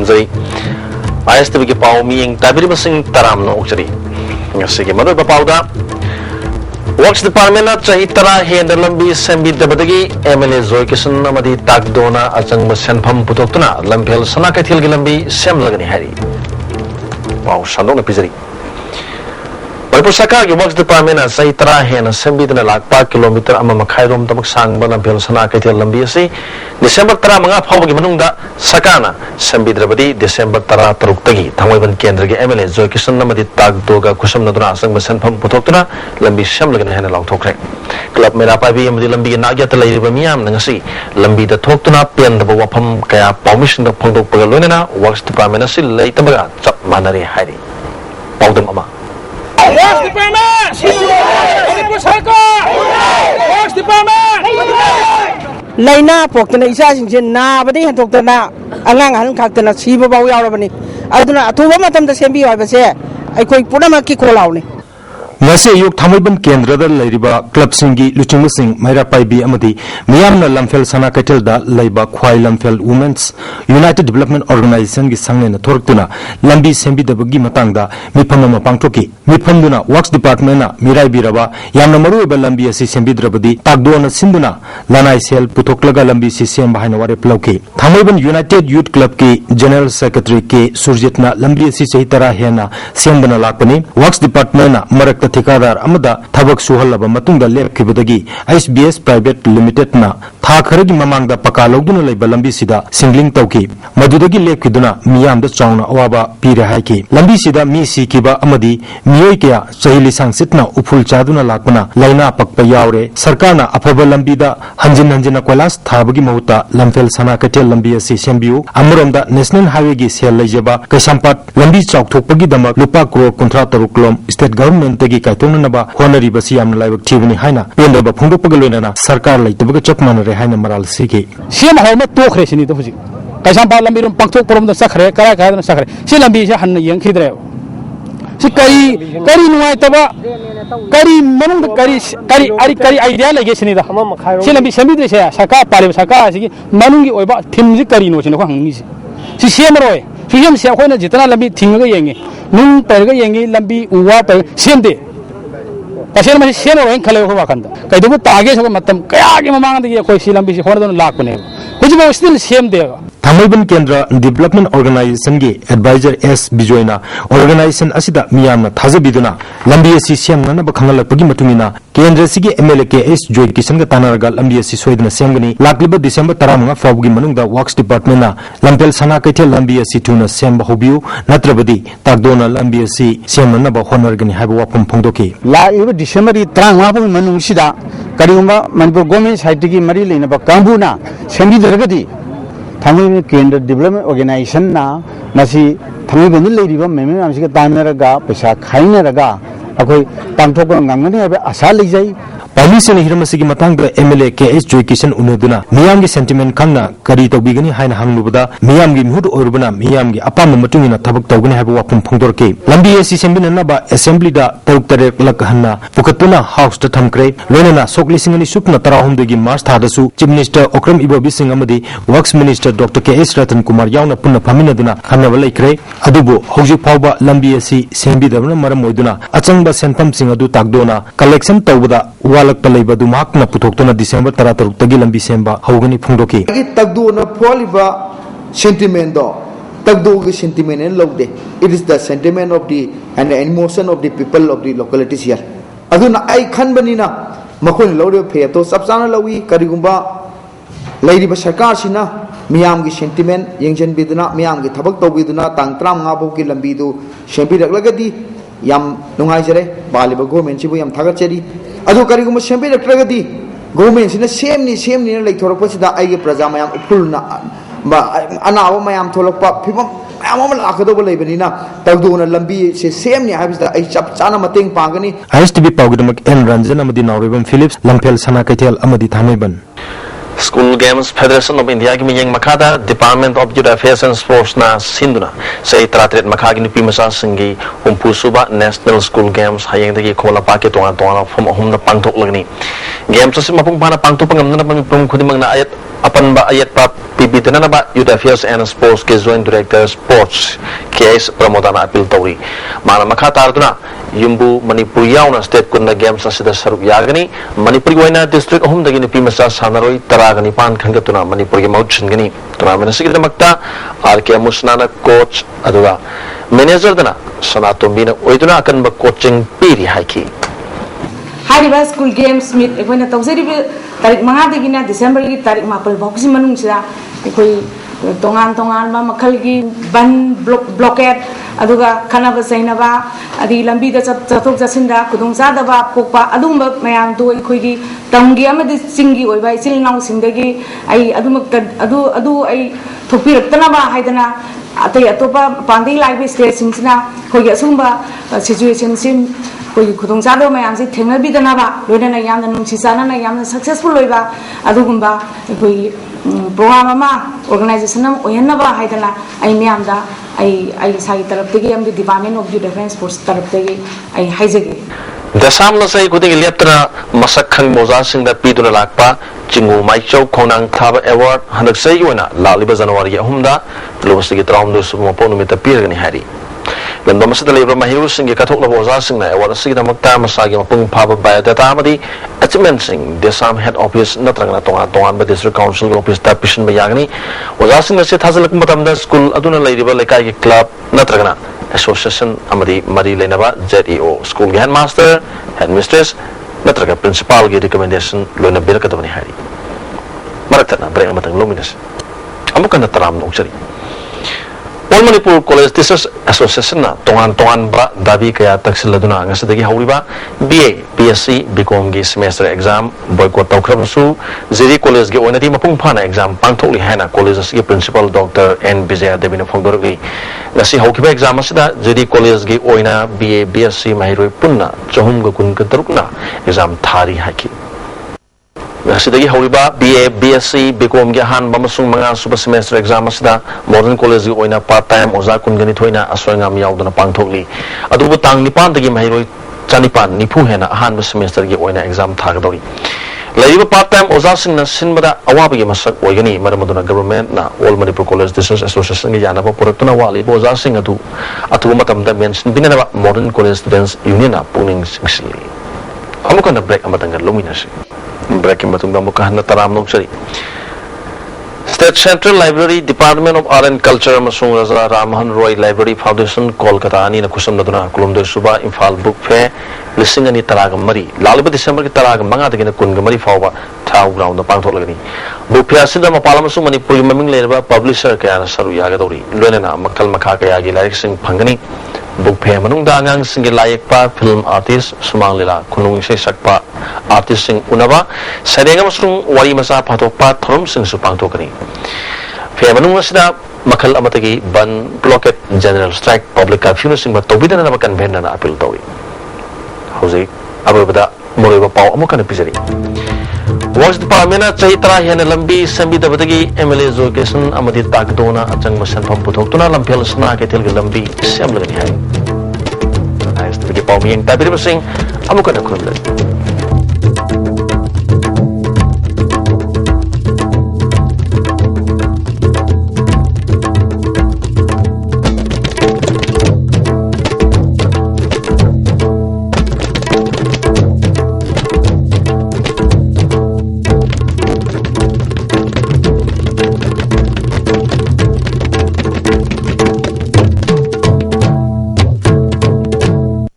Tamzai. ISTV ke pau miyeng tabiri basing taram no ukjari. Ngasige madoi papauda. Works Department na chahi tara henda lambi sembi dabadagi MLA Zoy Kisan amadi tagdona ajang masenpham putoktuna lamphel sana kaithil gi lambi sem lagani hari. Wow, sandong na pizari. Manipur Sarkar ki Works Department na chahi tara henda sembi dana lakpa kilometer ama makhai rom tabak sangba lamphel sana kaithil lambi asi December tara manga phawba gi manungda sakana sembi dabadi December tara taruk tagi thangwaiban kendra gi MLA Zoy Kisan amadi tagdoga kusam naduna ajang masenpham putoktuna lambi sem lagani hena lauthokre Club Mera Pabi amadi lambi nagya talai riba miyam nangasi lambi da thoktuna pen da wafam kaya permission da phangdok pagal loinana Works Department asi lei tabaga chap manari hari paudam ama Works Department Manipur Sarkar Works Department Laina poktana isa singse na badi hantoktana angang han khaktana siba baw yaurabani aduna athuba matamda sembi hoibase aikoi punama ki kholauni Ngase yuk thamaiban kendra da lairiba club singi luching sing maira paibi amadi miyamna lamfel sana katel da laiba khwai lamfel women's united development organization gi sangne na thorktuna lambi sembi da bagi matangda mifam ma pangthoki mifam duna works department na mirai biraba yamna maru ba lambi asi sembi drabadi takdo na sinduna lanai sel putoklaga lambi si sem bahina ware plauki thamaiban united youth club ki general secretary ke surjitna lambi asi sehitara hena sembana lakpani works department na marak ठेकेदार अमदा थबक सुहल्लबा मतुंगदा लेपखिबदगी SBS private limited ना था खरगी ममांगदा पका लौदुना लेबा लंबी सिदा singling तौकी मदुदगी लेपखिदुना मियामदा चावना अवाबा पीरे हाइकी लंबी सिदा मी सिकिबा अमदी मियोय कया चहिली सांसितना उफुल चादुना लाकना लाइना पकपा यावरे सरकारना अफबा लंबीदा हंजिन हंजिना कोलास थाबगी महुता लंफेल सना कटेल लंबी असि सेंबियु अमरोमदा नेशनल हाईवे गी सेल लेजेबा कैसामपाट लंबी चौकथोकपगी दमक लुपा crore 13 crore state government तगी काइतोननबा honorary बसी यामना लाइबक थिबनि हाइना पेंदबा फुंगदोपगा लोइनाना सरकार लैतबगा चपमानरे हाइना मराल सिके सेम हौमा तोखरे सिनि तो हुजि कैसामपाट लंबी रोम पंगथोक परमदा सखरे करा करा सखरे से लंबी से हन्न यंखिद्रे से करी नुवाइतबा करी मनंग करी आइडिया लगे सिनिदा से लंबी समिद्रे से सरकार पाले सरकार सिगी मनंगी ओइबा थिमजि करी नो सिनो हंगनि से सेमरोय फियम से अखोना जितना लंबी थिंगगा येंगे नुंग परगा येंगे लंबी उवा पर सेमदे तसेन मसे सेमरोय खले हो वाखंदा कइदबो तागे सो मतम कयागे ममांगदगी अखोय सी लंबी से होरदन लाकने हुजिबो still सेमदेगा Thamaiban Kendra Development Organization gi advisor S Bijoyna organization asida miyamna thajabiduna lambi asi semna ba khangalapagi matungina kendra sigi MLA KS Joy Kisan ga tanaraga lambi asi soidna semgani lakliba December 15 fawgi manungda works department na lampel sana kaithel lambi asi tuna semba hobiu natrabadi takdona lambi asi semna ba honorgani haiba wapum phongdoki la iba December 15 fawgi manungsida karigumba manipur government side gi mari leina ba kambuna sembi dragadi Thamaiban Kendra Development Organization na nasi Thamaiban leiriba meme amsiga tanaraga pesa khainaraga akoi pangthokpa ngangani aba asa leijai Permission hiramasi matang da MLA KS Joy Kisan unaduna miyam gi sentiment khangna kari tawbigani haina hanglubada miyam gi mihut orbana miyam gi apam matungina thabak tawgani haiba wapum phongdorke lambi asi sembina na ba assembly da taruk lak hanna pukatuna house ta thamkre loinana soklisingani supna tarahum gi march thadasu chief minister Okram Ibobi Singh amadi works minister Dr KS Ratan Kumar yauna punna phaminaduna khanna laikre adubo hauji phawba lambi asi sembi dabna maram oiduna achangba sentam sing adu takdona collection tawbada walak palaiba du makna putoktona December 13 tagi lambi semba haugani phungdoki tagdo na pholiba sentiment do tagdo ge sentiment en logde it is the sentiment of the and the emotion of the people of the localities here aduna ai khanbani na makon lode phe to sapsana lawi karigumba lairiba sarkar sina miyam gi sentiment yengjen biduna miyam gi thabak tawbiduna tang 35 bau ki lambi du sembi raklagadi yam nungai jare baliba government sibu yam thagacheri adu karigum sembi raklagadi government sina semni na laithorapasida aige praja mayam upulna ba anawa mayam tholokpa phibam mayam lakhadoba leibanina tagdona lambi se semni habisda ai chap chana mateng pangani ISTB pawgidamak N Ranjan amadi Nauribam Philips Lamphel Sana Kaithel amadi Thamaiban School Games Federation of India ki miyeng makada Department of Youth Affairs and Sports na sinduna say tratret makhagi nupi masa singi humpu suba National School Games hayeng dagi khola pa ke tonga from hum na pangthok lagni games se mapung pana pangthok pangam na pang khudimang na ayat upon ayat pa pibitana na ba Youth Affairs and Sports ke Joint Director Sports KS Pramodana appeal tauri mana makha tarduna yumbu Manipur yauna state kunna games asida saruk yagani Manipur goina district home dagi nipi masa sanaroi taragani pan khangatuna Manipur ge mauchin gani tuna menasigi damakta RK Musnana coach aduga manager dana Sanatombina oiduna akan ba coaching piri haiki हारिबा school games meet एकोइना तौजरिबे तारीख 5 दगिना दिसंबर की तारीख 4 Fauci मनुंगसिदा एकोइ तोंगान तोंगान मा मखल की बन blockade अदुगा खनाबा सैनाबा अदि लंबी दा चथोक चसिंदा खुदुंग सादबा पोकपा अदुंबा मयाम तो एकोइगी तंगी अमदि सिंगी ओइबा इसिल नाउ सिंदगी आई अदुमक अदु आई थोपिरक्तनाबा हाइदना अतै अतोपा पांदे लाइबे स्टेट सिंसना खोगी असुंबा सिचुएशन सिम कोई खुदों चादो मैम से थेंग बीदनाबा लोइना यामना नुंसी चाना यामना सक्सेसफुल होइबा अदुगुंबा कोई प्रोग्राम अमा ऑर्गेनाइजेशन अम ओयनबा हाइदना आई म्यामदा आई साई तरफ तेगी अमदि department of youth defence force तरफ तेगी आई हाइजेगे दसाम लसै खुदिंग लेप्तना मसक खंग मोजा सिंग दा पीदुना लाकपा चिंगु माइचौ खोनांग थाबा अवार्ड हनक सै योना लालिबा जनवरी 3 दा लोबसगी त्राउम दो सुमो पोनुमिता पीरगनि हारी लंबा मसदा लेब्रा महिरु सिंग कथोक लबोजा सिंग ना अवार्ड सिग दमकता मसागी मपुंग फाबा बायोडाटा अमदि अचीवमेंट सिंग देसाम हेड ऑफिस नत्रगना तोंगा तोंगान बा डिस्ट्रिक्ट काउंसिल ऑफिस ता पिशन बयागनी ओजा सिंग से थाजलक मतमदा स्कूल अदुना लेरिबा लेकाई के क्लब नत्रगना एसोसिएशन अमदि मरी लेनबा जेईओ स्कूल के हेडमास्टर हेडमिस्ट्रेस नत्रगा प्रिंसिपल की रिकमेंडेशन लोना बिरकदबनी हारी मरकतना ब्रेक मतंग लोमिनस अमुकन तराम नोचरी All Manipur College Teachers Association na tongan ba dabi kaya taksiladuna ngasadagi hawriba BA BSc BCom gi semester exam boycott tawkhrabasu Ziri College gi oinati mapung phana exam pangthokli hana college gi principal Dr. N Vijaya Devina phongdorgi ngasi hawkiba exam asida Ziri College gi oina BA BSc mahiroi punna 313 na exam thari haki Sidagi hawriba BA BSc BCom gi han bamasung mga super semester exam asida modern college gi oina part time oza kungani thoina aswangam yauduna pangthokli adubu tang nipan dagi mahiroi chanipan nipu hena han semester gi oina exam thagadori laiba part time oza singna sinbada awabagi masak oigani maramaduna government na All Manipur College Teachers Association gi yanaba puraktuna wali oza sing atu matamda mention binana modern college students union na puning singsi amukana break amatanga luminasi break matungda mukahna taram noksari State Central Library Department of Art and Culture amasung Raja Rammohan Roy Library Foundation Kolkata ani na kusamnaduna kulumdoi suba Imphal Book Fair lising ani taraga mari laliba December ki taraga manga dagina kunga mari fawba thau ground na pangtholagani book fair sida mapala amasung Manipur gi maming lerba publisher kaya na saru yagadori loinana makal makha kaya gi lyric sing phangani book fair manungda angang sing gi layak pa film artist sumang lila kunung se sakpa artist sing unaba sarenga amasung wari masa phathokpa thorum sing su pangthokani fair manung asida makal amatagi ban blockade general strike public curfew sing ba tobidana na convene na appeal tawi hausi abada moroiba pau amukana pizari Works Department Chaitra Hena Lambi Sambi Dabadagi MLA Zocation Amadi Takdona Achang Masan Pamputokuna Lampel Sna Ketil Lambi Semlani Hai. Nice to be Pau Ming Tabiri Sing Amukana Kundan.